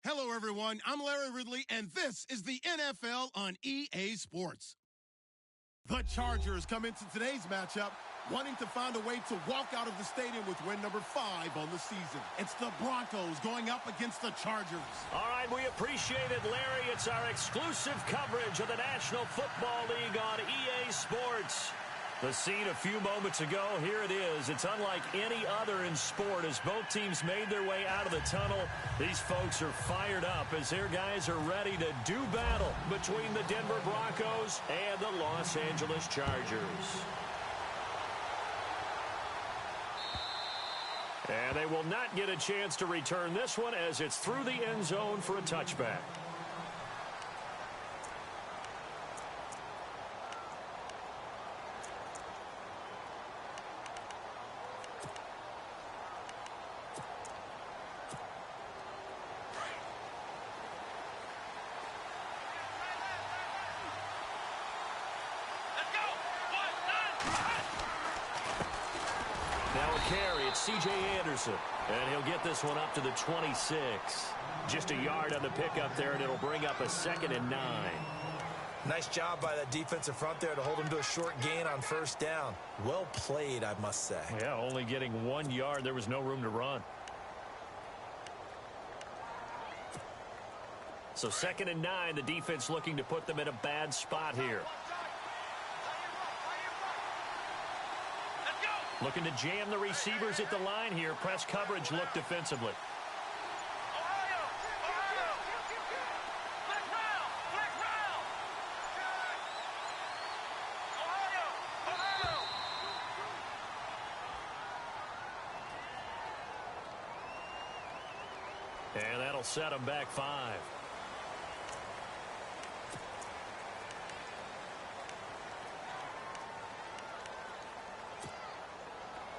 Hello, everyone. I'm Larry Ridley, and this is the NFL on EA Sports. The Chargers come into today's matchup wanting to find a way to walk out of the stadium with win number 5 on the season. It's the Broncos going up against the Chargers. All right, we appreciate it, Larry. It's our exclusive coverage of the National Football League on EA Sports. The scene a few moments ago, here it is. It's unlike any other in sport as both teams made their way out of the tunnel. These folks are fired up as their guys are ready to do battle between the Denver Broncos and the Los Angeles Chargers. And they will not get a chance to return this one as it's through the end zone for a touchback. Carry, it's C.J. Anderson, and he'll get this one up to the 26. Just a yard on the pickup there, and it'll bring up a 2nd and 9. Nice job by that defensive front there to hold him to a short gain on first down. Well played, I must say. Yeah, only getting 1 yard. There was no room to run. So 2nd and 9, the defense looking to put them in a bad spot here. Looking to jam the receivers at the line here. Press coverage look defensively. And that'll set them back 5.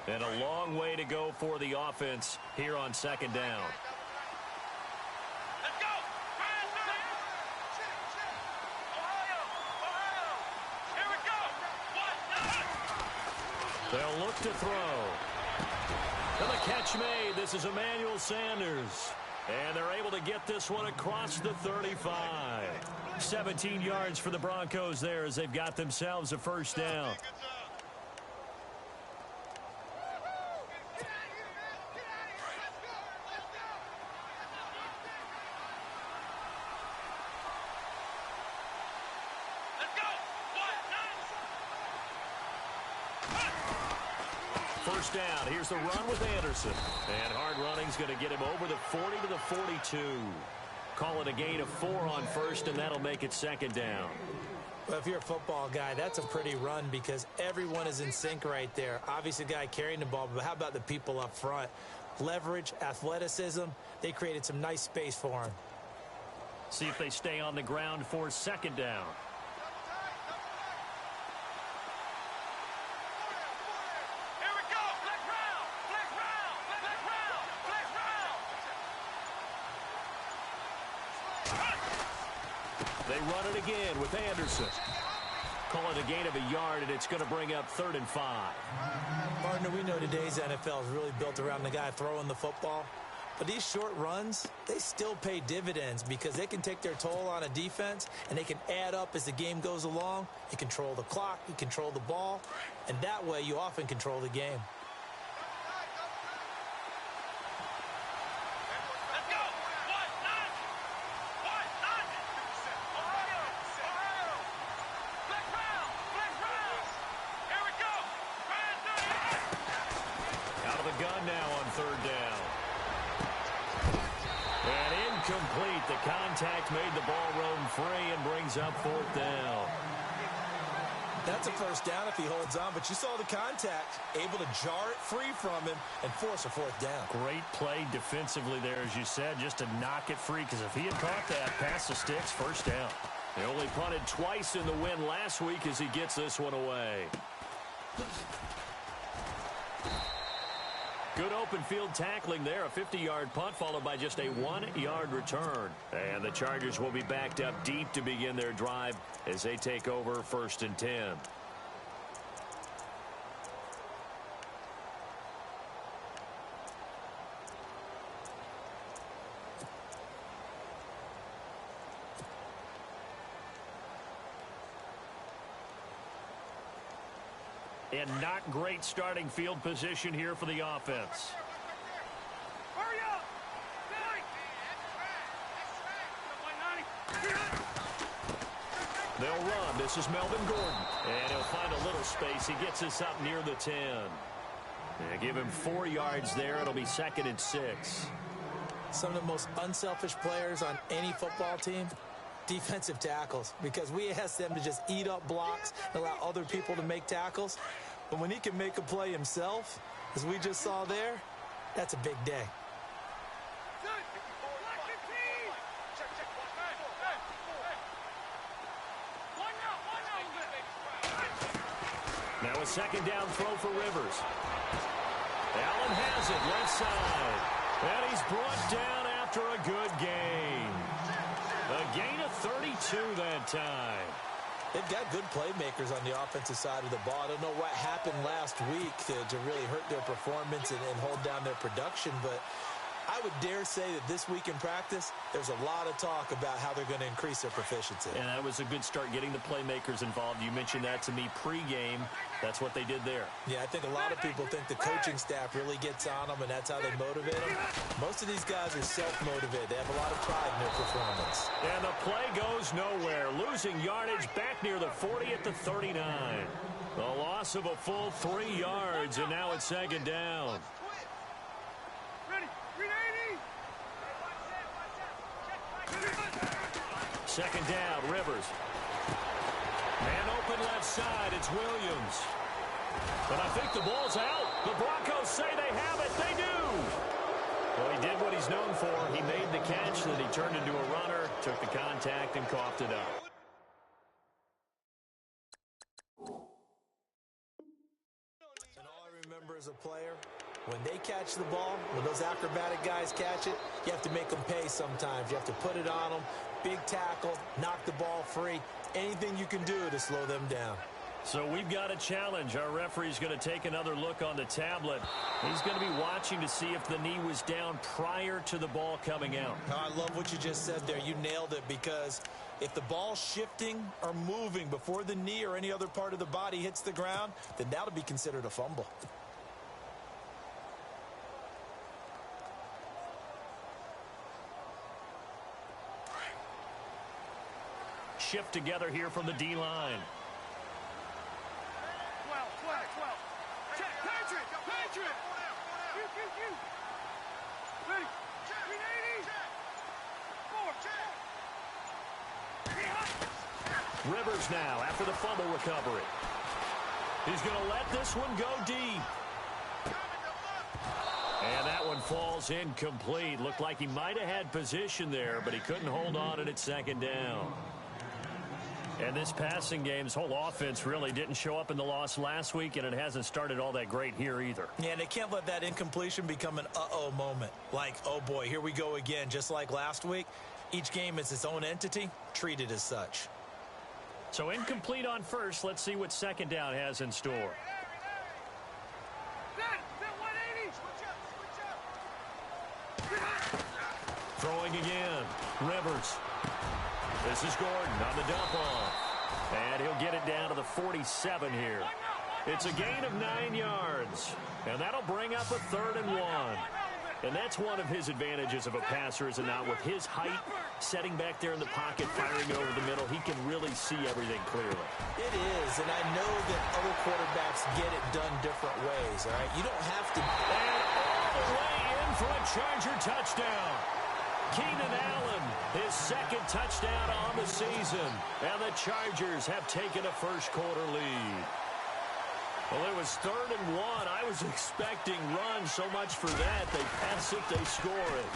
And a long way to go for the offense here on 2nd down. Let's go! Here we go! They'll look to throw. And the catch made. This is Emmanuel Sanders. And they're able to get this one across the 35. 17 yards for the Broncos there as they've got themselves a first down. First down. Here's the run with Anderson. And hard running's going to get him over the 40 to the 42. Call it a gain of 4 on first, and that'll make it 2nd down. Well, if you're a football guy, that's a pretty run because everyone is in sync right there. Obviously, the guy carrying the ball, but how about the people up front? Leverage, athleticism, they created some nice space for him. See if they stay on the ground for 2nd down. They run it again with Anderson. Call it a gain of a yard, and it's going to bring up 3rd and 5. Partner, we know today's NFL is really built around the guy throwing the football. But these short runs, they still pay dividends because they can take their toll on a defense, and they can add up as the game goes along. You control the clock, you control the ball, and that way you often control the game. Gun now on 3rd down. And incomplete. The contact made the ball roam free and brings up 4th down. That's a first down if he holds on, but you saw the contact, able to jar it free from him and force a 4th down. Great play defensively there, as you said, just to knock it free, because if he had caught that, past the sticks, first down. They only punted twice in the win last week as he gets this one away. Good open field tackling there. A 50-yard punt followed by just a 1-yard return. And the Chargers will be backed up deep to begin their drive as they take over 1st and 10. and not great starting field position here for the offense. Hurry up! They'll run. This is Melvin Gordon. And he'll find a little space. He gets us up near the 10. Yeah, give him 4 yards there. It'll be 2nd and 6. Some of the most unselfish players on any football team, defensive tackles, because we ask them to just eat up blocks and allow other people to make tackles. But when he can make a play himself, as we just saw there, that's a big day. Now a 2nd down throw for Rivers. Allen has it, left side. And he's brought down after a good gain. A gain of 32 that time. They've got good playmakers on the offensive side of the ball. I don't know what happened last week to really hurt their performance and hold down their production, but I would dare say that this week in practice, there's a lot of talk about how they're going to increase their proficiency. And that was a good start, getting the playmakers involved. You mentioned that to me pregame. That's what they did there. Yeah, I think a lot of people think the coaching staff really gets on them, and that's how they motivate them. Most of these guys are self-motivated. They have a lot of pride in their performance. And the play goes nowhere. Losing yardage back near the 40 at the 39. A loss of a full 3 yards, and now it's 2nd down. Second down, Rivers. Man open left side, it's Williams. But I think the ball's out. The Broncos say they have it. They do. Well, he did what he's known for. He made the catch, then he turned into a runner, took the contact, and coughed it up. And all I remember as a player, when they catch the ball, when those acrobatic guys catch it, you have to make them pay sometimes. You have to put it on them. Big tackle, knock the ball free. Anything you can do to slow them down. So we've got a challenge. Our referee's going to take another look on the tablet. He's going to be watching to see if the knee was down prior to the ball coming out. I love what you just said there. You nailed it, because if the ball's shifting or moving before the knee or any other part of the body hits the ground, then that'll be considered a fumble. Shift together here from the D-line. 12. Check, Patrick. Ready. 380. 4. Rivers now after the fumble recovery. He's going to let this one go deep. And that one falls incomplete. Looked like he might have had position there, but he couldn't hold on, and it's 2nd down. And this passing game's whole offense really didn't show up in the loss last week, and it hasn't started all that great here either. Yeah, they can't let that incompletion become an uh-oh moment. Like, oh boy, here we go again, just like last week. Each game is its own entity, treated as such. So incomplete on first. Let's see what 2nd down has in store. Throwing again. Rivers. This is Gordon on the dump off. And he'll get it down to the 47 here. It's a gain of 9 yards. And that'll bring up a 3rd and 1. And that's one of his advantages of a passer, is it not? With his height, setting back there in the pocket, firing over the middle, he can really see everything clearly. It is, and I know that other quarterbacks get it done different ways, all right? You don't have to. And all the way in for a Charger touchdown. Keenan Allen, his 2nd touchdown on the season. And the Chargers have taken a first-quarter lead. Well, it was 3rd and 1. I was expecting run so much for that. They pass it, they score it.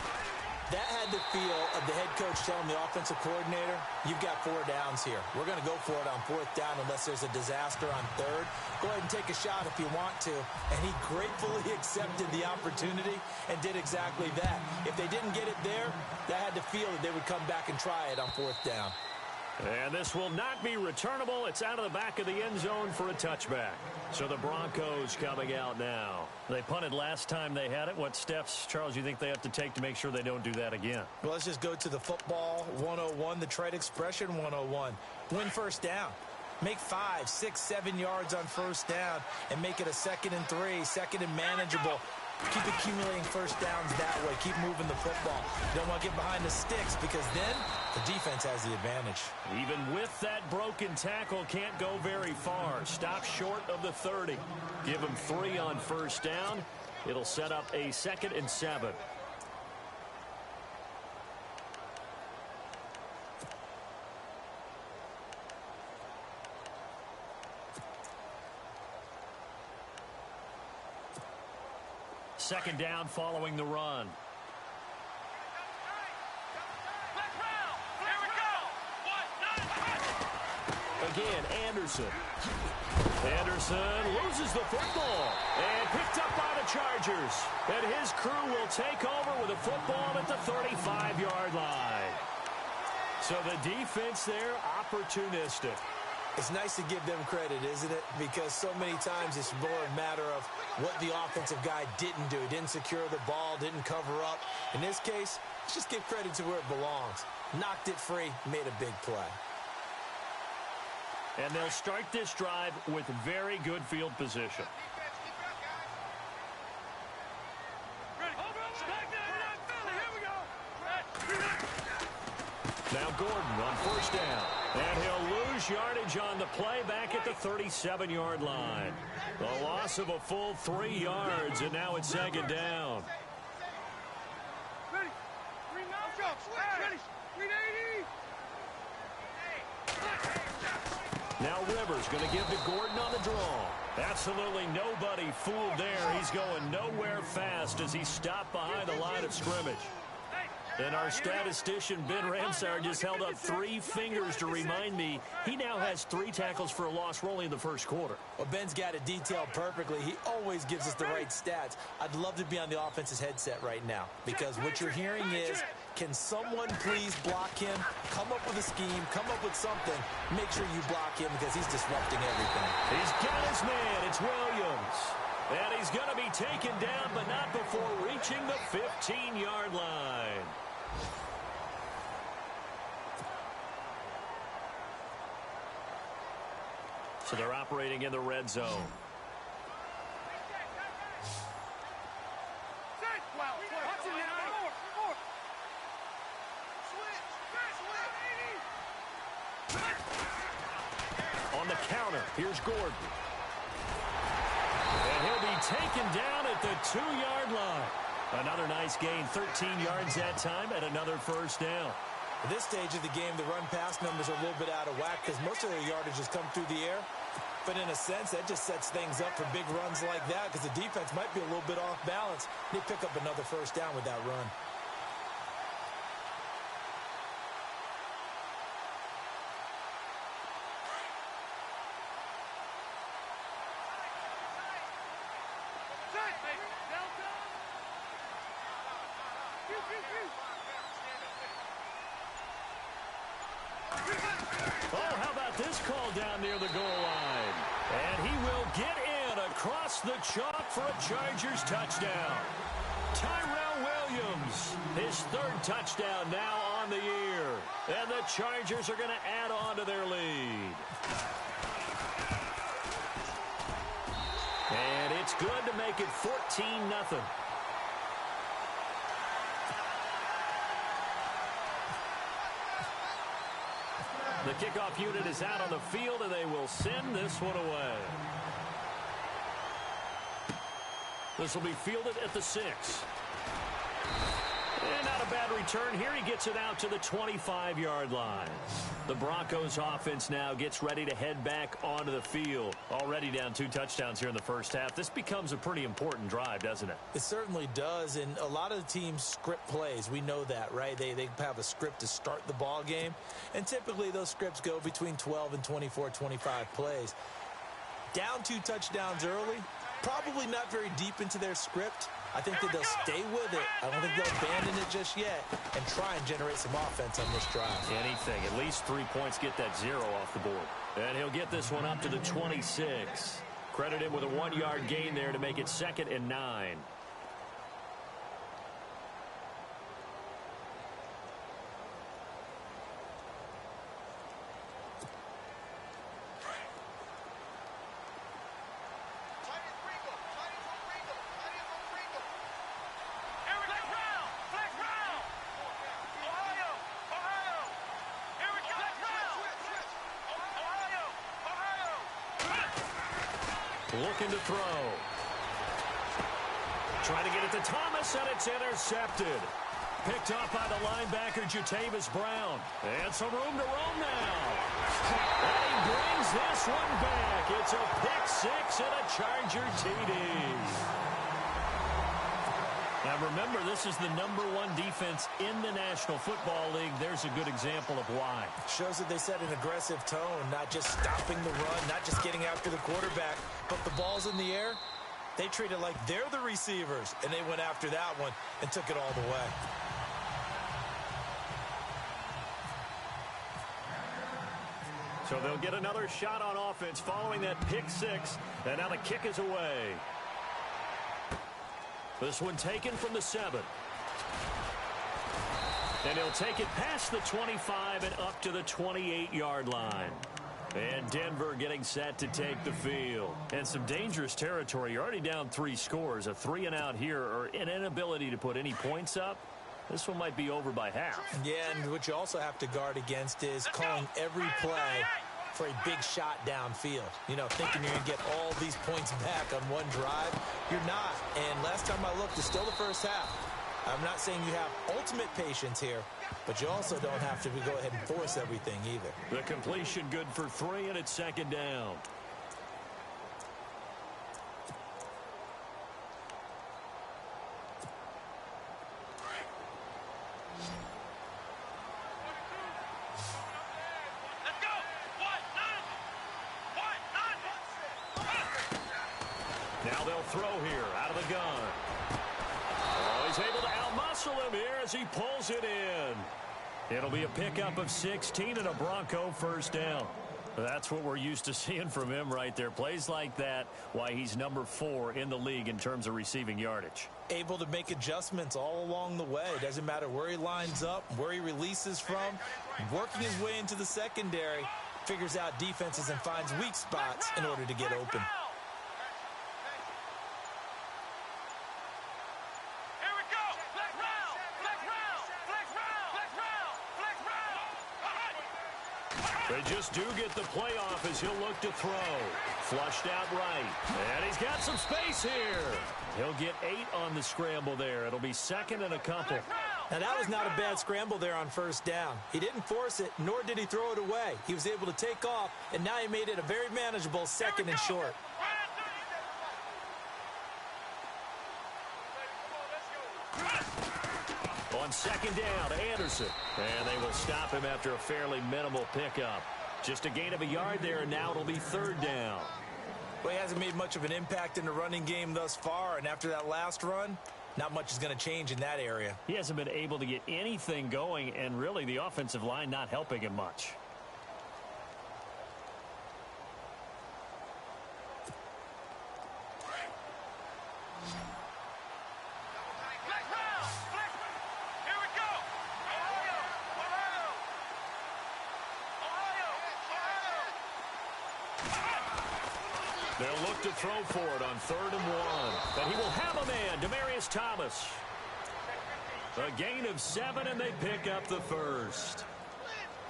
That had the feel of the head coach telling the offensive coordinator, you've got 4 downs here. We're going to go for it on 4th down unless there's a disaster on 3rd. Go ahead and take a shot if you want to. And he gratefully accepted the opportunity and did exactly that. If they didn't get it there, that had the feel that they would come back and try it on 4th down. And this will not be returnable. It's out of the back of the end zone for a touchback. So the Broncos coming out now. They punted last time they had it. What steps, Charles, you think they have to take to make sure they don't do that again? Well, let's just go to the football 101, the trade expression 101. Win 1st down. Make 5, 6, 7 yards on first down and make it a 2nd and 3, 2nd and manageable. Keep accumulating first downs that way. Keep moving the football. You don't want to get behind the sticks because then the defense has the advantage. Even with that broken tackle, can't go very far. Stop short of the 30. Give him 3 on first down. It'll set up a 2nd and 7. Second down following the run. Again, Anderson. Anderson loses the football and picked up by the Chargers. And his crew will take over with a football at the 35-yard line. So the defense there, opportunistic. It's nice to give them credit, isn't it? Because so many times it's more a matter of what the offensive guy didn't do. He didn't secure the ball, didn't cover up. In this case, let's just give credit to where it belongs. Knocked it free, made a big play. And they'll start this drive with very good field position. Now Gordon on first down. And he'll lose yardage on the play back at the 37-yard line. The loss of a full 3 yards, and now it's 2nd down. Ready. Ready. 380. Now Rivers going to give to Gordon on the draw. Absolutely nobody fooled there. He's going nowhere fast as he stopped behind the line of scrimmage. And our statistician, Ben Ramsar, just held up 3 fingers to remind me he now has 3 tackles for a loss rolling in the first quarter. Well, Ben's got it detailed perfectly. He always gives us the right stats. I'd love to be on the offense's headset right now because what you're hearing is, can someone please block him? Come up with a scheme. Come up with something. Make sure you block him because he's disrupting everything. He's got his man. It's Williams. And he's going to be taken down, but not before reaching the 15-yard line. So they're operating in the red zone. On the counter, here's Gordon. And he'll be taken down at the 2-yard line. Another nice gain, 13 yards that time, and another first down. At this stage of the game, the run-pass numbers are a little bit out of whack because most of their yardage has come through the air. But in a sense, that just sets things up for big runs like that because the defense might be a little bit off balance. They pick up another first down with that run. Oh, how about this call down near the goal line? And he will get in across the chalk for a Chargers touchdown. Tyrell Williams, his 3rd touchdown now on the year. And the Chargers are going to add on to their lead. And it's good to make it 14-0. The kickoff unit is out on the field, and they will send this one away. This will be fielded at the 6. And not a bad return here. He gets it out to the 25-yard line. The Broncos offense now gets ready to head back onto the field. Already down 2 touchdowns here in the first half. This becomes a pretty important drive, doesn't it? It certainly does, and a lot of the teams script plays. We know that, right? They have a script to start the ball game, and typically those scripts go between 12 and 24, 25 plays. Down 2 touchdowns early, probably not very deep into their script. I think that they'll stay with it. I don't think they'll abandon it just yet and try and generate some offense on this drive. Anything. At least 3 points, get that 0 off the board. And he'll get this one up to the 26. Credit him with a 1-yard gain there to make it 2nd and 9. looking to throw. Trying to get it to Thomas, and it's intercepted. Picked off by the linebacker, Jatavis Brown. And some room to roam now. And he brings this one back. It's a pick six and a Charger TD. Now remember, this is the #1 defense in the National Football League. There's a good example of why. Shows that they set an aggressive tone, not just stopping the run, not just getting after the quarterback, but the ball's in the air. They treat it like they're the receivers, and they went after that one and took it all the way. So they'll get another shot on offense following that pick six, and now the kick is away. This one taken from the 7. And he'll take it past the 25 and up to the 28-yard line. And Denver getting set to take the field. And some dangerous territory. You're already down 3 scores. A 3-and-out here, or an inability to put any points up. This one might be over by half. Yeah, and what you also have to guard against is calling every play for a big shot downfield. You know, thinking you're going to get all these points back on one drive. You're not. And last time I looked, it's still the first half. I'm not saying you have ultimate patience here, but you also don't have to go ahead and force everything either. The completion good for 3, and it's second down. Now they'll throw here out of the gun. Oh, he's able to outmuscle him here as he pulls it in. It'll be a pickup of 16 and a Bronco first down. That's what we're used to seeing from him right there. Plays like that, why he's #4 in the league in terms of receiving yardage. Able to make adjustments all along the way. Doesn't matter where he lines up, where he releases from. Working his way into the secondary. Figures out defenses and finds weak spots in order to get open. They just do get the playoff as he'll look to throw. Flushed out right. And he's got some space here. He'll get 8 on the scramble there. It'll be second and a couple. Now, that was not a bad scramble there on first down. He didn't force it, nor did he throw it away. He was able to take off, and now he made it a very manageable second and short. On second down, Anderson. And they will stop him after a fairly minimal pickup. Just a gain of a yard there, and now it'll be third down. Well, he hasn't made much of an impact in the running game thus far, and after that last run, not much is going to change in that area. He hasn't been able to get anything going, and really the offensive line not helping him much. They'll look to throw for it on 3rd and 1. And he will have a man, Demaryius Thomas. A gain of 7, and they pick up the first.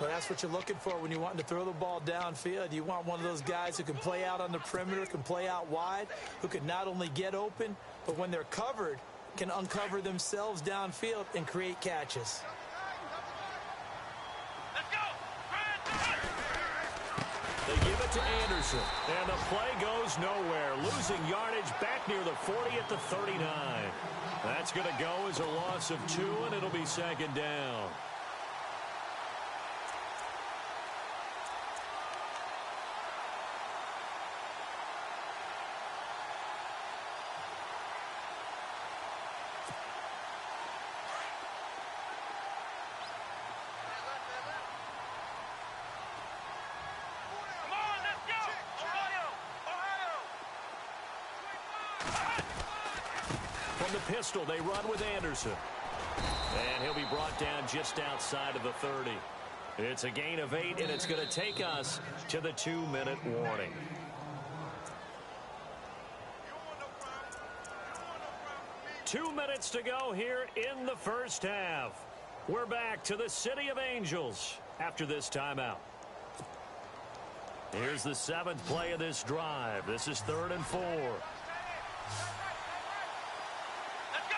Well, that's what you're looking for when you're wanting to throw the ball downfield. You want one of those guys who can play out on the perimeter, can play out wide, who can not only get open, but when they're covered, can uncover themselves downfield and create catches. They give it to Anderson, and the play goes nowhere. Losing yardage back near the 40 at the 39. That's going to go as a loss of 2, and it'll be second down. From the pistol, they run with Anderson. And he'll be brought down just outside of the 30. It's a gain of 8, and it's going to take us to the 2-minute warning. Two minutes to go here in the first half. We're back to the City of Angels after this timeout. Here's the 7th play of this drive. This is 3rd and 4. Let's go.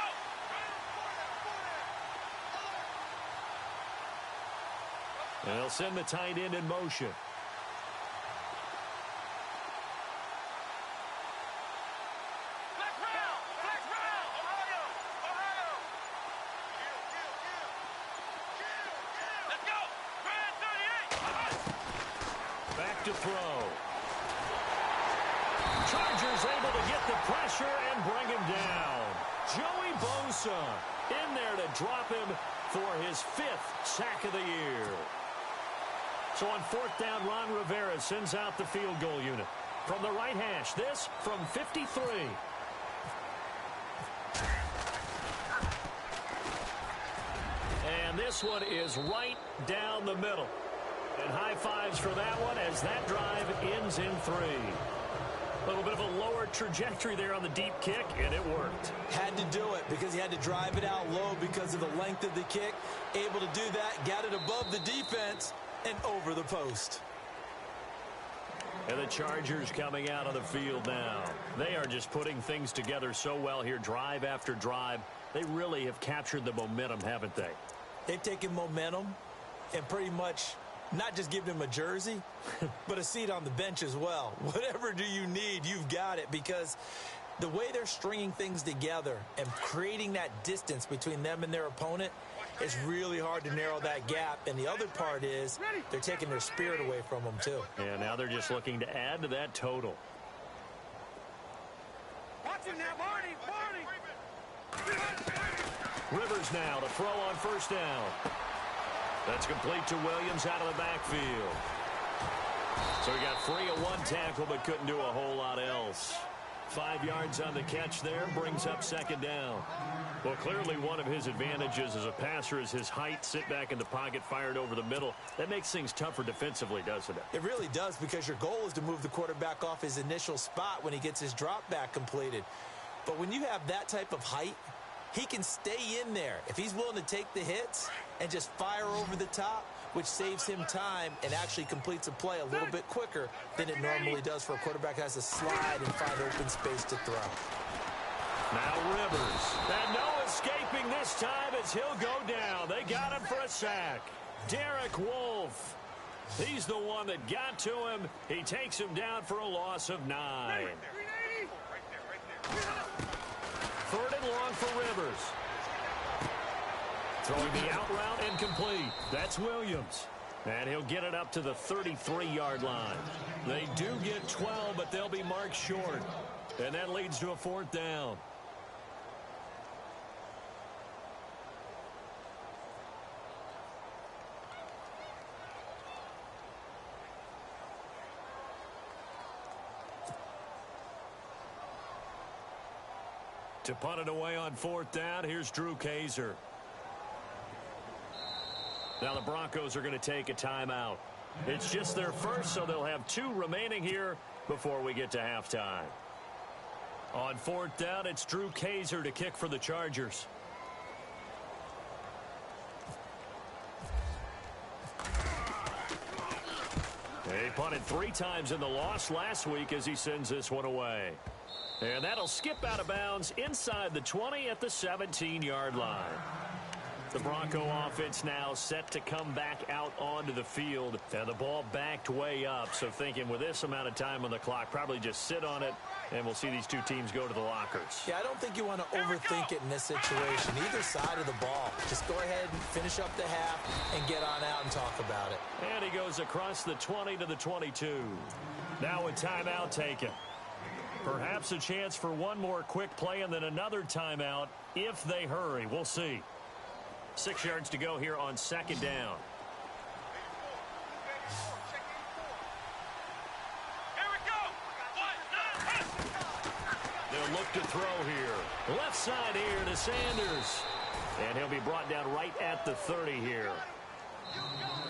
And they'll send the tight end in motion. Back to throw. Chargers able to get the pressure and bring him down. Joey Bosa in there to drop him for his 5th sack of the year. So on 4th down, Ron Rivera sends out the field goal unit. From the right hash, this from 53. And this one is right down the middle. And high fives for that one as that drive ends in 3. A little bit of a lower trajectory there on the deep kick, and it worked. Had to do it because he had to drive it out low because of the length of the kick. Able to do that, got it above the defense and over the post. And the Chargers coming out on the field now. They are just putting things together so well here, drive after drive. They really have captured the momentum, haven't they? They've taken momentum and pretty much not just given him a jersey, but a seat on the bench as well. Whatever do you need, you've got it, because the way they're stringing things together and creating that distance between them and their opponent, it's really hard to narrow that gap. And the other part is they're taking their spirit away from them too. And now they're just looking to add to that total. Watch him now, Marty. Rivers now to throw on 1st down. That's complete to Williams out of the backfield. So he got free of 1 tackle but couldn't do a whole lot else. 5 yards on the catch there, brings up 2nd down. Well, clearly one of his advantages as a passer is his height, sit back in the pocket, fired over the middle. That makes things tougher defensively, doesn't it? It really does, because your goal is to move the quarterback off his initial spot when he gets his drop back completed. But when you have that type of height, he can stay in there if he's willing to take the hits and just fire over the top, which saves him time and actually completes a play a little bit quicker than it normally does for a quarterback that has to slide and find open space to throw. Now Rivers. And no escaping this time as he'll go down. They got him for a sack. Derek Wolfe. He's the one that got to him. He takes him down for a loss of 9. 3rd and long for Rivers. Throwing the out route and complete. That's Williams. And he'll get it up to the 33-yard line. They do get 12, but they'll be marked short. And that leads to a 4th down. To punt it away on 4th down, here's Drew Kaiser. Now the Broncos are going to take a timeout. It's just their first, so they'll have 2 remaining here before we get to halftime. On 4th down, it's Drew Kaiser to kick for the Chargers. He punted 3 times in the loss last week as he sends this one away. And that'll skip out of bounds inside the 20 at the 17-yard line. The Bronco offense now set to come back out onto the field. And the ball backed way up. So thinking with this amount of time on the clock, probably just sit on it, and we'll see these 2 teams go to the lockers. Yeah, I don't think you want to overthink it in this situation. Either side of the ball. Just go ahead and finish up the half and get on out and talk about it. And he goes across the 20 to the 22. Now a timeout taken. Perhaps a chance for one more quick play and then another timeout if they hurry. We'll see. 6 yards to go here on 2nd down. Here we go. They'll look to throw here. Left side here to Sanders. And he'll be brought down right at the 30 here.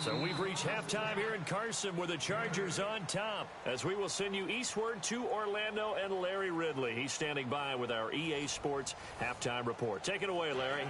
So we've reached halftime here in Carson with the Chargers on top, as we will send you eastward to Orlando and Larry Ridley. He's standing by with our EA Sports halftime report. Take it away, Larry.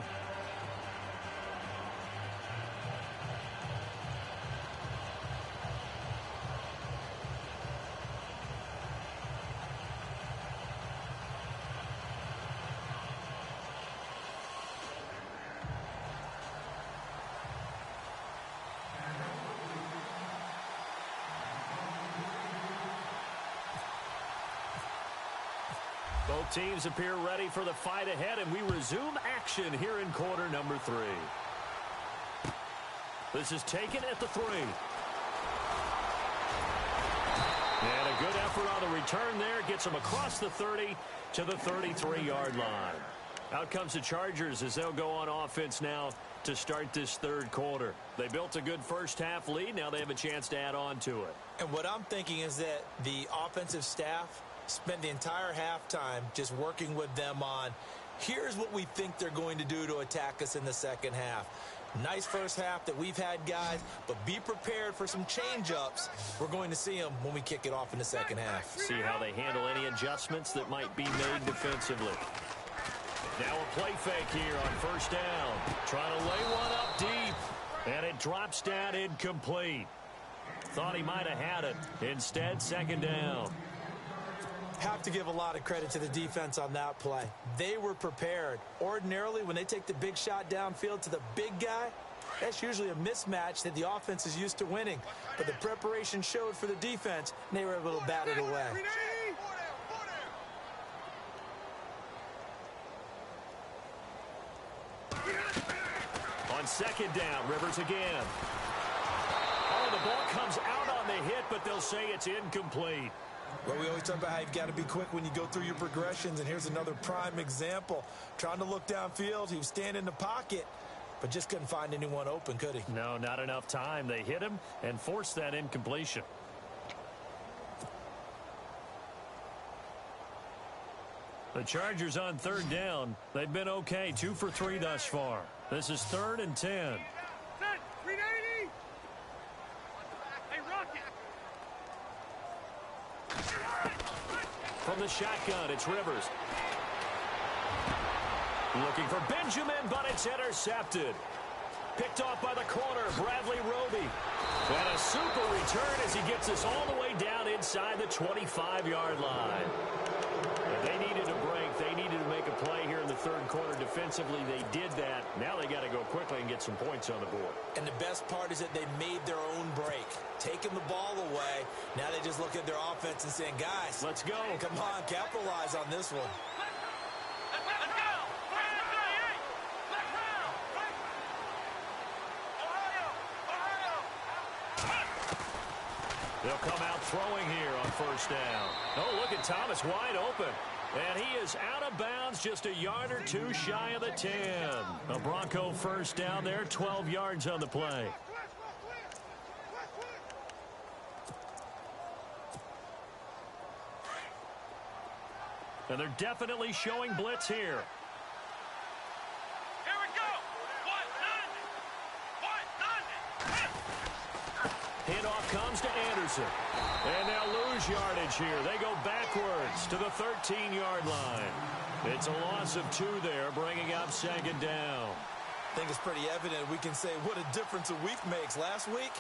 Both teams appear ready for the fight ahead, and we resume action here in quarter number 3. This is taken at the 3. And a good effort on the return there. Gets them across the 30 to the 33-yard line. Out comes the Chargers as they'll go on offense now to start this third quarter. They built a good first-half lead. Now they have a chance to add on to it. And what I'm thinking is that the offensive staff spent the entire halftime just working with them on, here's what we think they're going to do to attack us in the second half. Nice first half that we've had, guys, but be prepared for some change-ups. We're going to see them when we kick it off in the second half. See how they handle any adjustments that might be made defensively. Now a play fake here on first down. Trying to lay one up deep, and it drops down incomplete. Thought he might have had it. Instead, second down. Have to give a lot of credit to the defense on that play. They were prepared. Ordinarily, when they take the big shot downfield to the big guy, that's usually a mismatch that the offense is used to winning. But the preparation showed for the defense, and they were able to bat it away. On second down, Rivers again. Oh, the ball comes out on the hit, but they'll say it's incomplete. Well, we always talk about how you've got to be quick when you go through your progressions, and here's another prime example. Trying to look downfield, he was standing in the pocket, but just couldn't find anyone open, could he? No, not enough time. They hit him and forced that incompletion. The Chargers on third down. They've been okay, 2 for 3 thus far. This is 3rd and 10. From the shotgun, it's Rivers. Looking for Benjamin, but it's intercepted. Picked off by the corner, Bradley Roby. And a super return as he gets us all the way down inside the 25-yard line. And they needed a break. They needed to make a play here in the third quarter defensively. They did that. Now they got to go quickly and get some points on the board. And the best part is that they made their own break. Taking the ball away. Now they just look at their offense and saying, guys, let's go. Come on, capitalize on this one. They'll come out throwing here on first down. Oh, look at Thomas wide open. And he is out of bounds just a yard or two shy of the 10. A Bronco first down there, 12 yards on the play. And they're definitely showing blitz here. Here we go. Handoff comes to Anderson. And they'll lose yardage here. They go backwards to the 13-yard line. It's a loss of 2 there, bringing up second down. I think it's pretty evident. We can say what a difference a week makes. Last week,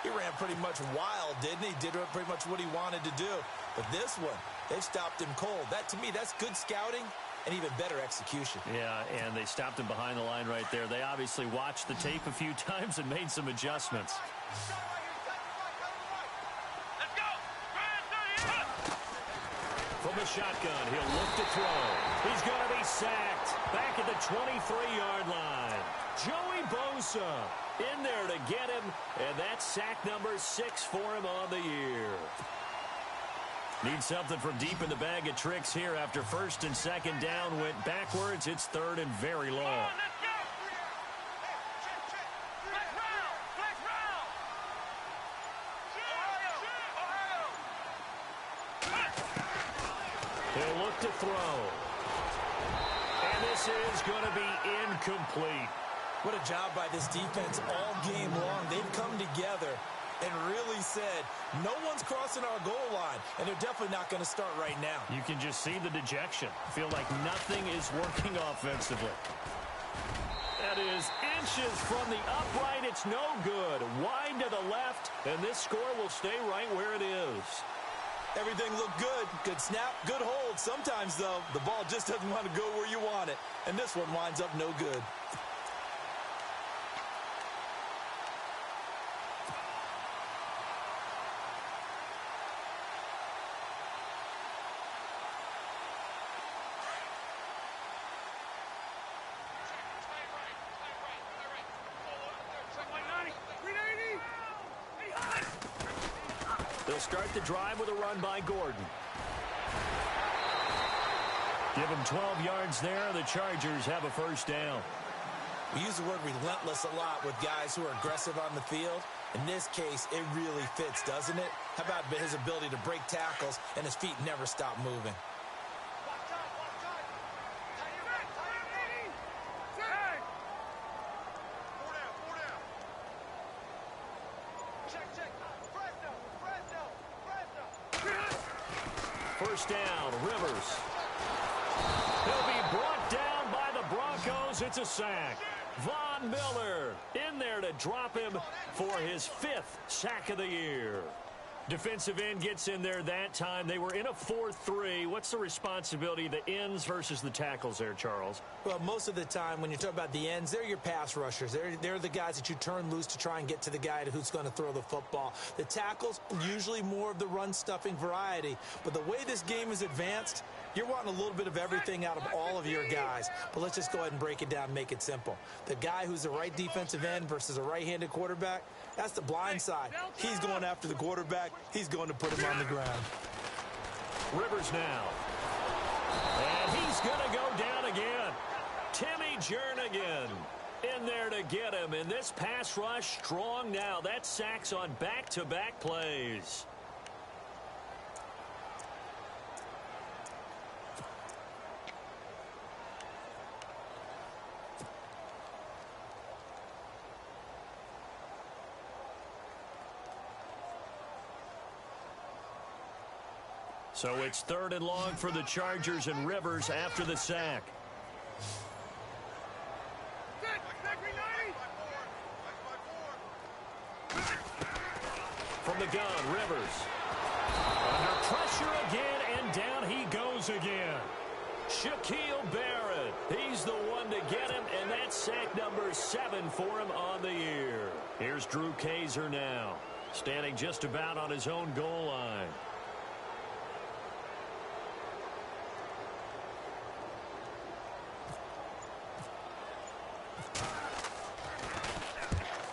he ran pretty much wild, didn't he? Did pretty much what he wanted to do. But this one, they've stopped him cold. That, to me, that's good scouting and even better execution. Yeah, and they stopped him behind the line right there. They obviously watched the tape a few times and made some adjustments. From the shotgun, he'll look to throw. He's going to be sacked back at the 23-yard line. Joey Bosa in there to get him, and that's sack number 6 for him on the year. Need something from deep in the bag of tricks here after first and second down went backwards. It's 3rd and very long. He'll look to throw. And this is going to be incomplete. What a job by this defense all game long. They've come together and really said, no one's crossing our goal line, and they're definitely not going to start right now. You can just see the dejection. Feel like nothing is working offensively. That is inches from the upright. It's no good. Wide to the left, and this score will stay right where it is. Everything looked good. Good snap, good hold. Sometimes, though, the ball just doesn't want to go where you want it. And this one winds up no good. They'll start the drive with a run by Gordon. Give him 12 yards there. The Chargers have a first down. We use the word relentless a lot with guys who are aggressive on the field. In this case, it really fits, doesn't it? How about his ability to break tackles and his feet never stop moving? First down, Rivers. He'll be brought down by the Broncos. It's a sack. Von Miller in there to drop him for his 5th sack of the year. Defensive end gets in there that time. They were in a 4-3. What's the responsibility of the ends versus the tackles there, Charles? Well, most of the time when you talk about the ends, they're your pass rushers. They're the guys that you turn loose to try and get to the guy who's going to throw the football. The tackles, usually more of the run-stuffing variety. But the way this game is advanced, you're wanting a little bit of everything out of all of your guys. But let's just go ahead and break it down and make it simple. The guy who's the right defensive end versus a right-handed quarterback, that's the blind side. He's going after the quarterback. He's going to put him on the ground. Rivers now. And he's going to go down again. Timmy Jernigan in there to get him. And this pass rush strong now. That sacks on back-to-back plays. So it's 3rd and long for the Chargers, and Rivers after the sack. From the gun, Rivers. Under pressure again, and down he goes again. Shaquille Barrett, he's the one to get him, and that's sack number 7 for him on the year. Here's Drew Kaiser now, standing just about on his own goal line.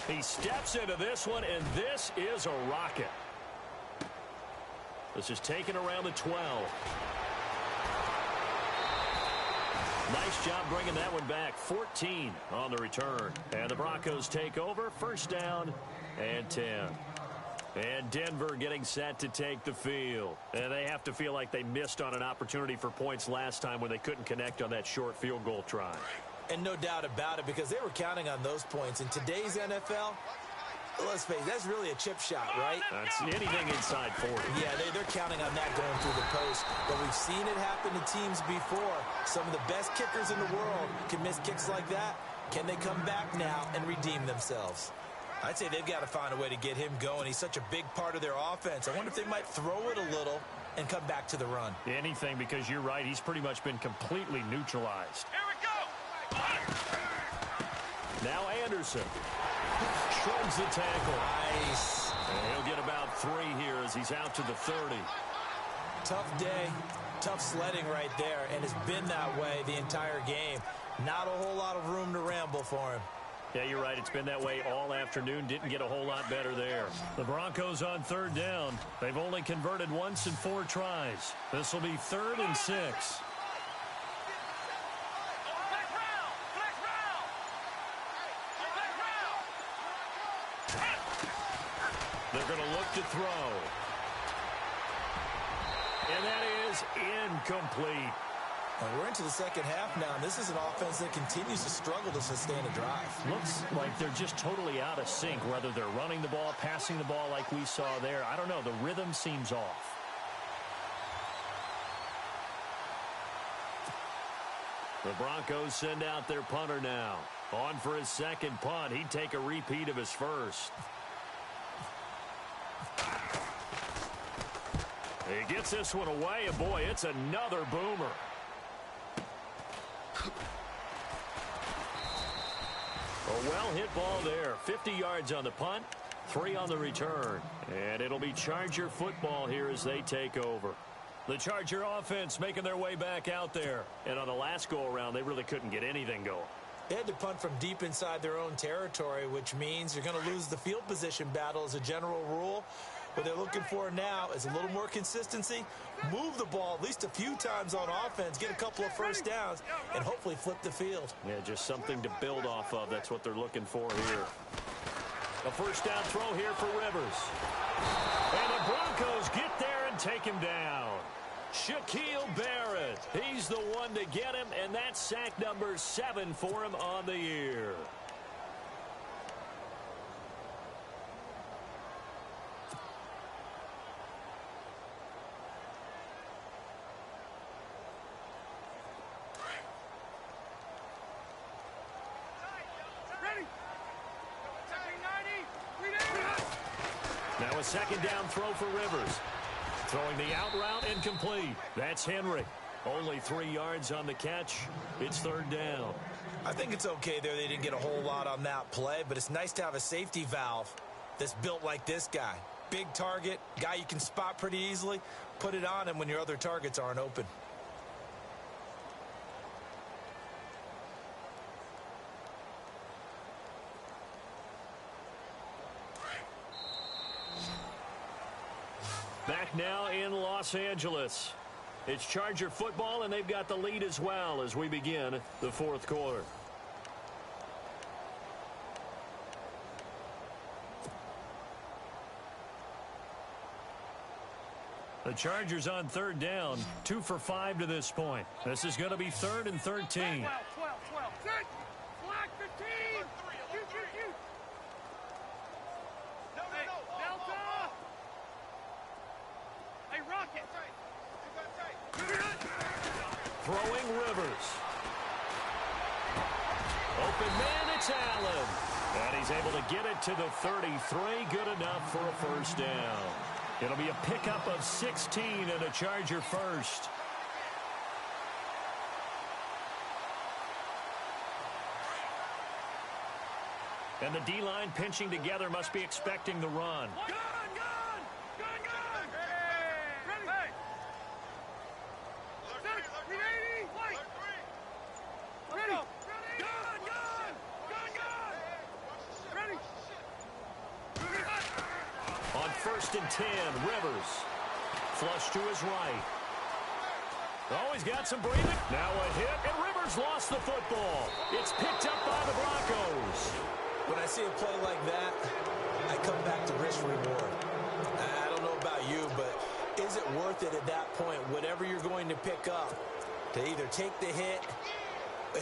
He steps into this one, and this is a rocket. This is taken around the 12. Nice job bringing that one back. 14 on the return. And the Broncos take over. First down and 10. And Denver getting set to take the field. And they have to feel like they missed on an opportunity for points last time when they couldn't connect on that short field goal try. And no doubt about it, because they were counting on those points. In today's NFL, let's face it, that's really a chip shot, right? That's anything inside 40. Yeah, they're counting on that going through the post. But we've seen it happen to teams before. Some of the best kickers in the world can miss kicks like that. Can they come back now and redeem themselves? I'd say they've got to find a way to get him going. He's such a big part of their offense. I wonder if they might throw it a little and come back to the run. Anything, because you're right. He's pretty much been completely neutralized. Here we go. Now Anderson shrugs the tackle. Nice. And he'll get about 3 here as he's out to the 30. Tough day, tough sledding right there, and it's been that way the entire game. Not a whole lot of room to ramble for him. Yeah, you're right. It's been that way all afternoon. Didn't get a whole lot better there. The Broncos on 3rd down. They've only converted once in 4 tries. This will be 3rd and 6. They're going to look to throw. And that is incomplete. Well, we're into the second half now, and this is an offense that continues to struggle to sustain a drive. Looks like they're just totally out of sync, whether they're running the ball, passing the ball like we saw there. I don't know. The rhythm seems off. The Broncos send out their punter now. On for his second punt. He'd take a repeat of his first. He gets this one away, and boy, it's another boomer. A well-hit ball there. 50 yards on the punt, 3 on the return. And it'll be Charger football here as they take over. The Charger offense making their way back out there. And on the last go-around, they really couldn't get anything going. They had to punt from deep inside their own territory, which means you're going to lose the field position battle as a general rule. What they're looking for now is a little more consistency, move the ball at least a few times on offense, get a couple of first downs, and hopefully flip the field. Yeah, just something to build off of. That's what they're looking for here. A first down throw here for Rivers. And the Broncos get there and take him down. Shaquille Barrett, he's the one to get him, and that's sack number 7 for him on the year. Now a second down throw for Rivers. Throwing the out route incomplete. That's Henry. Only 3 yards on the catch. It's third down. I think it's okay there. They didn't get a whole lot on that play, but it's nice to have a safety valve that's built like this guy. Big target, guy you can spot pretty easily. Put it on him when your other targets aren't open. Back now in Los Angeles. It's Charger football, and they've got the lead as well as we begin the fourth quarter. The Chargers on third down, 2 for 5 to this point. This is going to be 3rd and 13. 12. Sit. Flag 15. Shoot. No. Delta. Hey, Rocket. Throwing Rivers. Open man, it's Allen. And he's able to get it to the 33. Good enough for a first down. It'll be a pickup of 16 and a Charger first. And the D-line pinching together, must be expecting the run. Gun. Ready. Set. 380. Light. Ready. Gun. Ready. On 1st and 10, Rivers. Flush to his right. Oh, he's got some breathing. Now a hit, and Rivers lost the football. It's picked up by the Broncos. When I see a play like that, I come back to risk reward. I don't know about you, but is it worth it at that point, whatever you're going to pick up, to either take the hit,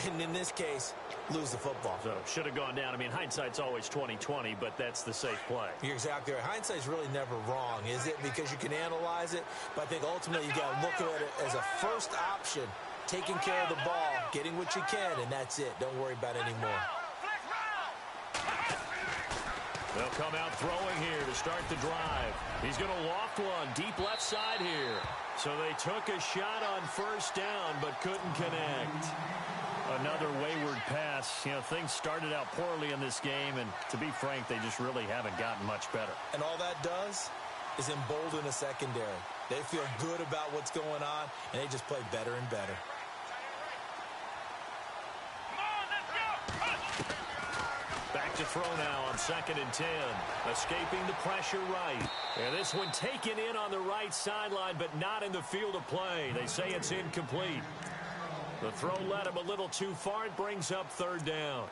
and in this case, lose the football? So should have gone down. I mean, hindsight's always 20/20, but that's the safe play. You're exactly right. Hindsight's really never wrong, is it? Because you can analyze it, but I think ultimately you got to look at it as a first option, taking care of the ball, getting what you can, and that's it. Don't worry about it anymore. They'll come out throwing here to start the drive. He's going to loft one deep left side here. So they took a shot on first down but couldn't connect. Another wayward pass. You know, things started out poorly in this game, and to be frank, they just really haven't gotten much better. And all that does is embolden a secondary. They feel good about what's going on, and they just play better and better. Back to throw now on 2nd and 10. Escaping the pressure right. And this one taken in on the right sideline, but not in the field of play. They say it's incomplete. The throw led him a little too far. It brings up 3rd down.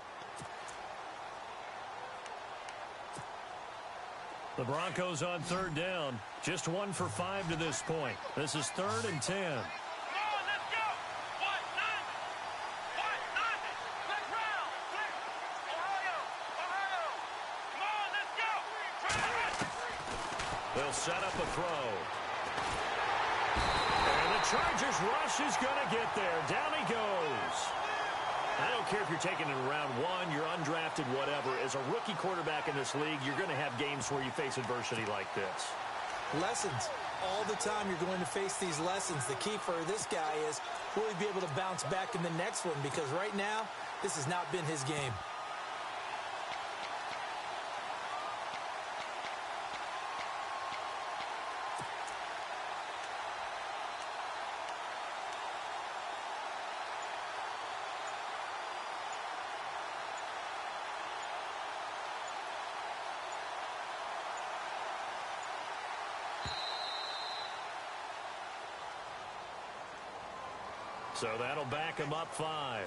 The Broncos on 3rd down. Just 1 for 5 to this point. This is 3rd and 10. They'll set up a throw. And the Chargers rush is going to get there. Down he goes. I don't care if you're taking it in round 1, you're undrafted, whatever. As a rookie quarterback in this league, you're going to have games where you face adversity like this. Lessons. All the time you're going to face these lessons. The key for this guy is will he be able to bounce back in the next one? Because right now, this has not been his game. So that'll back him up 5.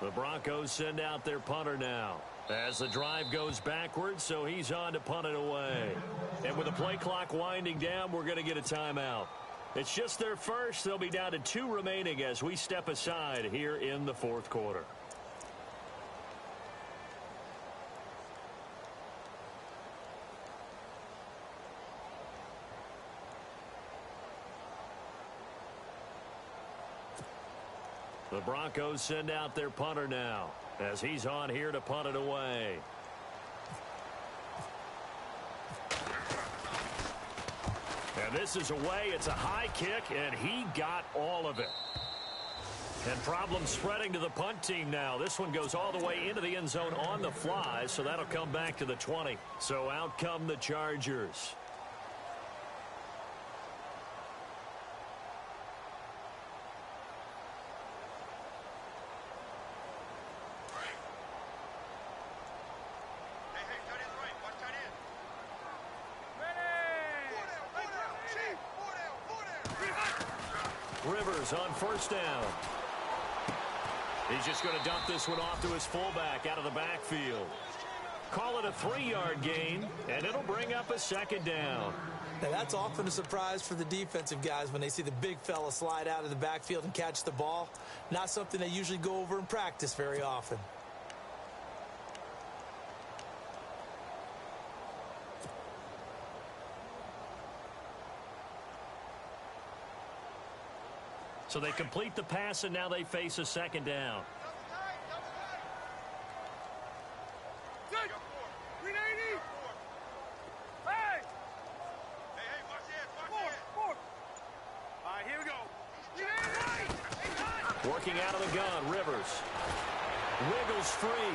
The Broncos send out their punter now as the drive goes backwards, so he's on to punt it away. And with the play clock winding down, we're going to get a timeout. It's just their first. They'll be down to 2 remaining as we step aside here in the 4th quarter. The Broncos send out their punter now as he's on here to punt it away. And this is away. It's a high kick, and he got all of it. And problems spreading to the punt team now. This one goes all the way into the end zone on the fly, so that'll come back to the 20. So out come the Chargers. Rivers on first down. He's just going to dump this one off to his fullback out of the backfield. Call it a 3-yard gain, and it'll bring up a 2nd down. Now, that's often a surprise for the defensive guys when they see the big fella slide out of the backfield and catch the ball. Not something they usually go over in practice very often. So they complete the pass, and now they face a 2nd down. Good. 380. Hey. Hey, watch it. All right, here we go. 380. Working out of the gun, Rivers. Wiggles free.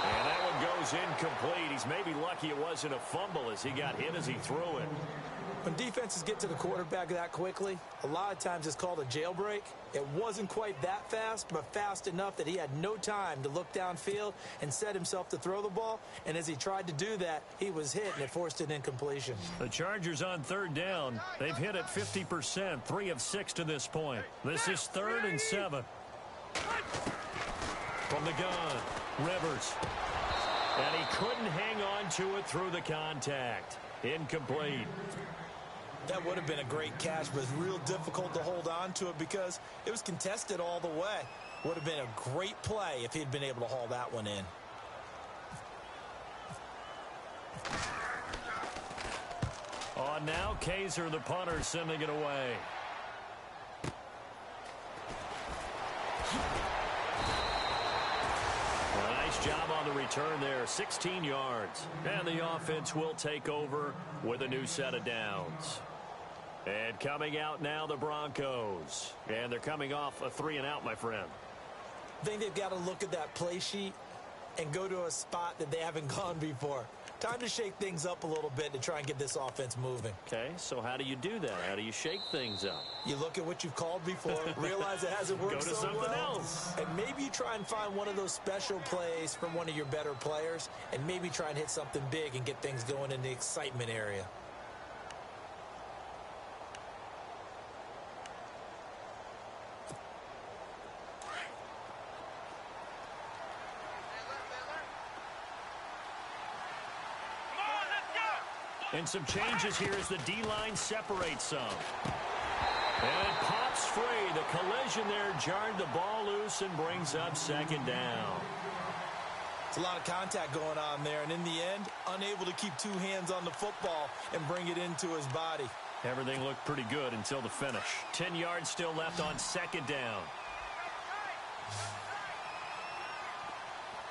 And that one goes incomplete. He's maybe lucky it wasn't a fumble as he got hit as he threw it. When defenses get to the quarterback that quickly, a lot of times it's called a jailbreak. It wasn't quite that fast, but fast enough that he had no time to look downfield and set himself to throw the ball. And as he tried to do that, he was hit, and it forced an incompletion. The Chargers on 3rd down. They've hit it 50%, 3 of 6 to this point. This is 3rd and 7. From the gun, Rivers. And he couldn't hang on to it through the contact. Incomplete. That would have been a great catch, but it's real difficult to hold on to it because it was contested all the way. Would have been a great play if he'd been able to haul that one in. On now, Kaiser, the punter, sending it away. Nice job on the return there, 16 yards. And the offense will take over with a new set of downs. And coming out now, the Broncos. And they're coming off a 3-and-out, my friend. I think they've got to look at that play sheet and go to a spot that they haven't gone before. Time to shake things up a little bit to try and get this offense moving. Okay, so how do you do that? How do you shake things up? You look at what you've called before, realize it hasn't worked Go to so something well, else. and maybe you try and find one of those special plays from one of your better players, and maybe try and hit something big and get things going in the excitement area. And some changes here as the D-line separates some. And it pops free. The collision there jarred the ball loose and brings up 2nd down. It's a lot of contact going on there, and in the end, unable to keep 2 hands on the football and bring it into his body. Everything looked pretty good until the finish. 10 yards still left on 2nd down.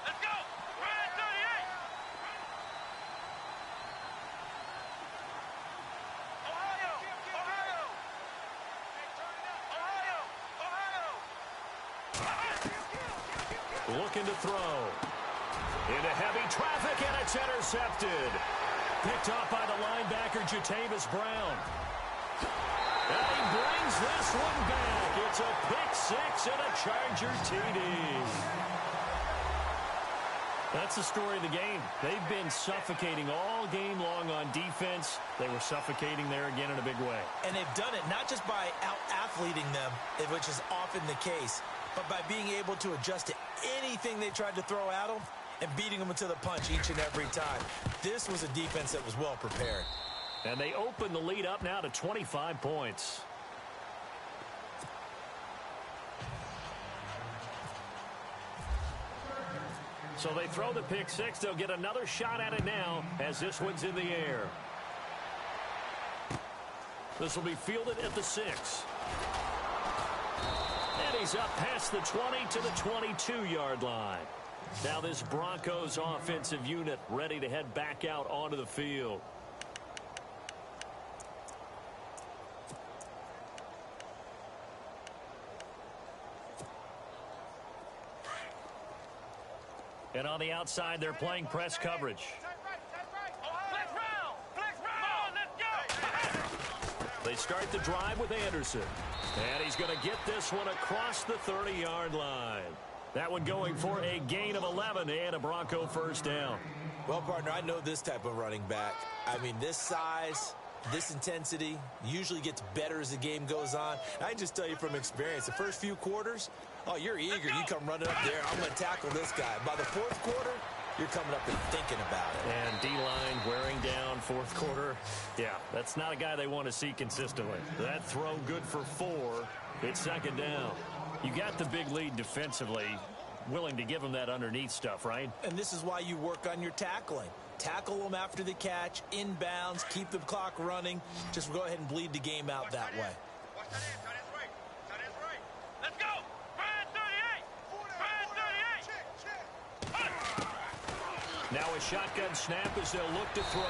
Let's go. looking to throw. Into heavy traffic, and it's intercepted. Picked off by the linebacker, Jatavis Brown. And he brings this one back. It's a pick six and a Charger TD. That's the story of the game. They've been suffocating all game long on defense. They were suffocating there again in a big way. And they've done it not just by out-athleting them, which is often the case, but by being able to adjust to anything they tried to throw at them and beating them to the punch each and every time. This was a defense that was well prepared. And they open the lead up now to 25 points. So they throw the pick six. They'll get another shot at it now as this one's in the air. This will be fielded at the 6. And he's up past the 20 to the 22-yard line. Now this Broncos offensive unit ready to head back out onto the field. And on the outside, they're playing press coverage. They start the drive with Anderson. And he's going to get this one across the 30-yard line. That one going for a gain of 11 and a Bronco first down. Well, partner, I know this type of running back. I mean, this size, this intensity usually gets better as the game goes on. I can just tell you from experience, the first few quarters, oh, you're eager. You come running up there. I'm going to tackle this guy. By the fourth quarter, you're coming up and thinking about it. And D-line wearing down fourth quarter. Yeah, that's not a guy they want to see consistently. That throw good for 4. It's second down. You got the big lead defensively, willing to give them that underneath stuff, right? And this is why you work on your tackling. Tackle them after the catch, inbounds, keep the clock running. Just go ahead and bleed the game out that way. Let's go! Now a shotgun snap as they'll look to throw.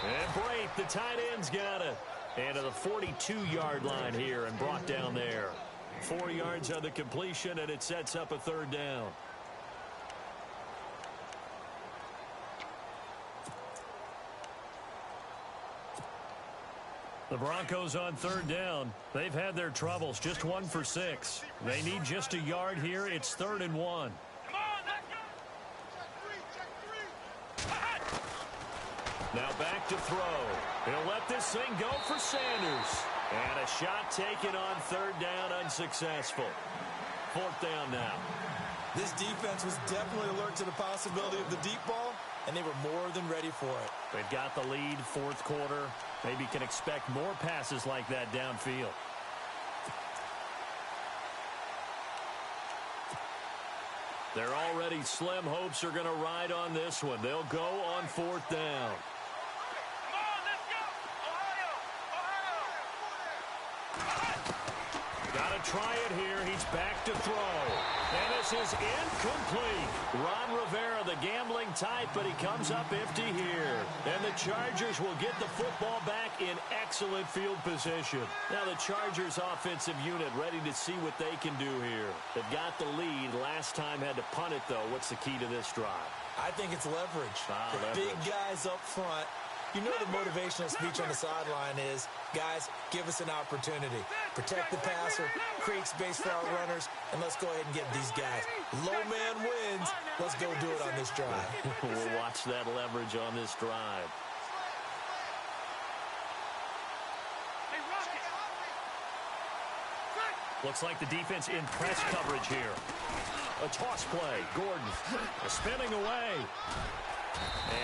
And Brate, the tight end's got it. And to the 42-yard line here and brought down there. 4 yards on the completion, and it sets up a third down. The Broncos on third down. They've had their troubles, just 1 for 6. They need just a yard here. It's 3rd and 1. Now back to throw. He'll let this thing go for Sanders. And a shot taken on third down, unsuccessful. 4th down now. This defense was definitely alert to the possibility of the deep ball, and they were more than ready for it. They've got the lead, 4th quarter. Maybe can expect more passes like that downfield. Their already slim hopes are going to ride on this one. They'll go on 4th down. Try it here. He's back to throw. And this is incomplete. Ron Rivera, the gambling type, but he comes up empty here. And the Chargers will get the football back in excellent field position. Now the Chargers offensive unit ready to see what they can do here. They've got the lead. Last time had to punt it, though. What's the key to this drive? I think it's leverage. The big guys up front. You know the motivational speech on the sideline is, guys, give us an opportunity. Protect the passer, create space for our runners, and let's go ahead and get these guys. Low man wins. Let's go do it on this drive. We'll watch that leverage on this drive. Looks like the defense in press coverage here. A toss play. Gordon spinning away.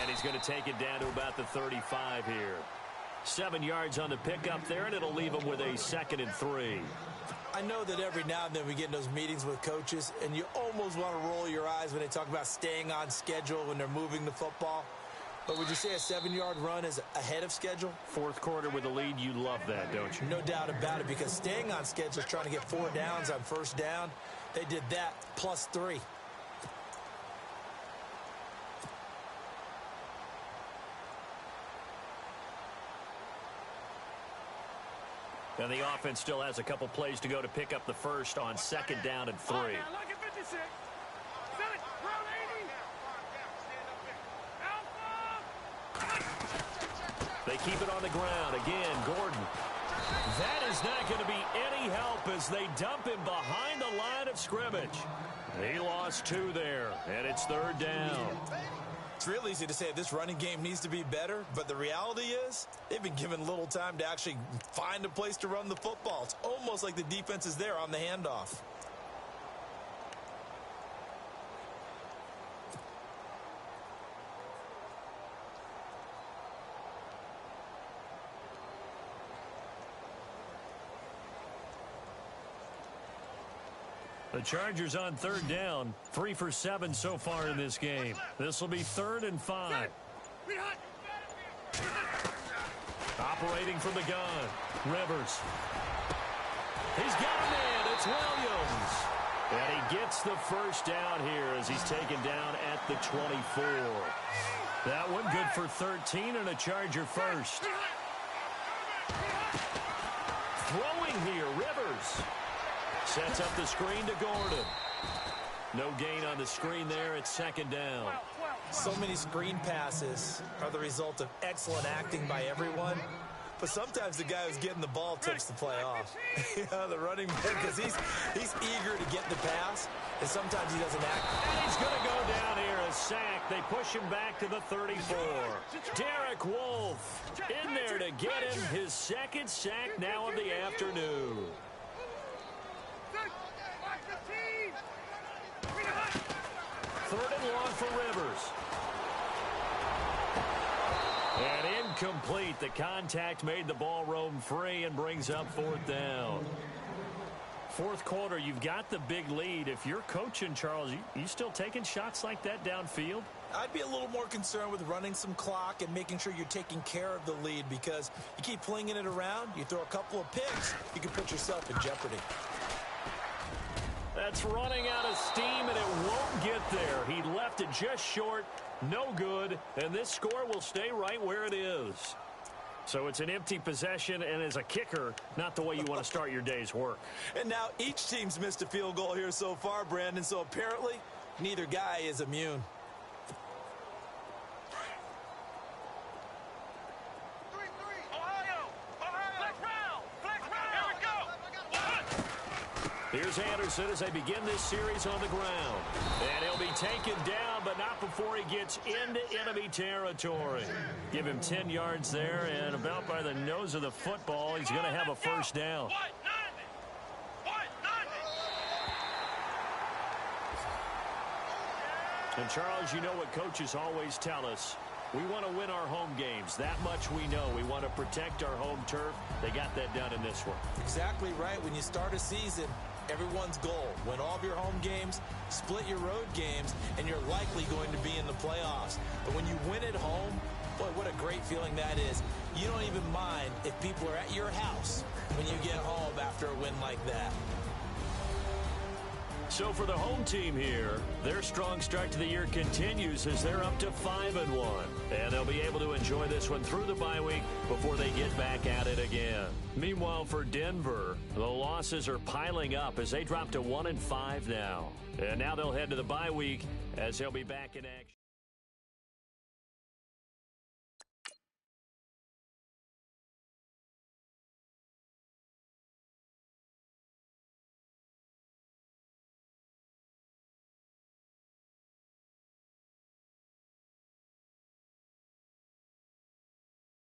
And he's going to take it down to about the 35 here. 7 yards on the pickup there, and it'll leave him with a 2nd and 3. I know that every now and then we get in those meetings with coaches, and you almost want to roll your eyes when they talk about staying on schedule when they're moving the football. But would you say a 7-yard run is ahead of schedule? 4th quarter with a lead, you love that, don't you? No doubt about it, because staying on schedule is trying to get 4 downs on first down. They did that plus 3. And the offense still has a couple plays to go to pick up the first on 2nd down and 3. Look at 56. They keep it on the ground. Again, Gordon. That is not going to be any help as they dump him behind the line of scrimmage. He lost 2 there, and it's 3rd down. It's real easy to say this running game needs to be better, but the reality is they've been given little time to actually find a place to run the football. It's almost like the defense is there on the handoff. The Chargers on 3rd down, 3 for 7 so far in this game. This will be 3rd and 5. Operating from the gun, Rivers. He's got a man, it's Williams. And he gets the first down here as he's taken down at the 24. That one good for 13 and a Charger first. Throwing here, Rivers. Sets up the screen to Gordon. No gain on the screen there. It's 2nd down. So many screen passes are the result of excellent acting by everyone. But sometimes the guy who's getting the ball tips the play off. The running back, because he's eager to get the pass, and sometimes he doesn't act. And he's going to go down here, a sack. They push him back to the 34. Derek Wolfe in there to get him his 2nd sack now of the afternoon. 3rd and long for Rivers. And incomplete. The contact made the ball roam free and brings up 4th down. 4th quarter, you've got the big lead. If you're coaching, Charles, you still taking shots like that downfield? I'd be a little more concerned with running some clock and making sure you're taking care of the lead, because you keep flinging it around, you throw a couple of picks, you can put yourself in jeopardy. That's running out of steam, and it won't get there. He left it just short, no good, and this score will stay right where it is. So it's an empty possession, and as a kicker, not the way you want to start your day's work. And now each team's missed a field goal here so far, Brandon, so apparently neither guy is immune. Here's Anderson as they begin this series on the ground. And he'll be taken down, but not before he gets into enemy territory. Give him 10 yards there, and about by the nose of the football, he's going to have a first down. And, Charles, you know what coaches always tell us. We want to win our home games. That much we know. We want to protect our home turf. They got that done in this one. Exactly right. When you start a season, everyone's goal: win all of your home games, split your road games, and you're likely going to be in the playoffs. But when you win at home, boy, what a great feeling that is. You don't even mind if people are at your house when you get home after a win like that. So for the home team here, their strong start to the year continues as they're up to 5-1. And they'll be able to enjoy this one through the bye week before they get back at it again. Meanwhile, for Denver, the losses are piling up as they drop to 1-5 now. And now they'll head to the bye week as they'll be back in action.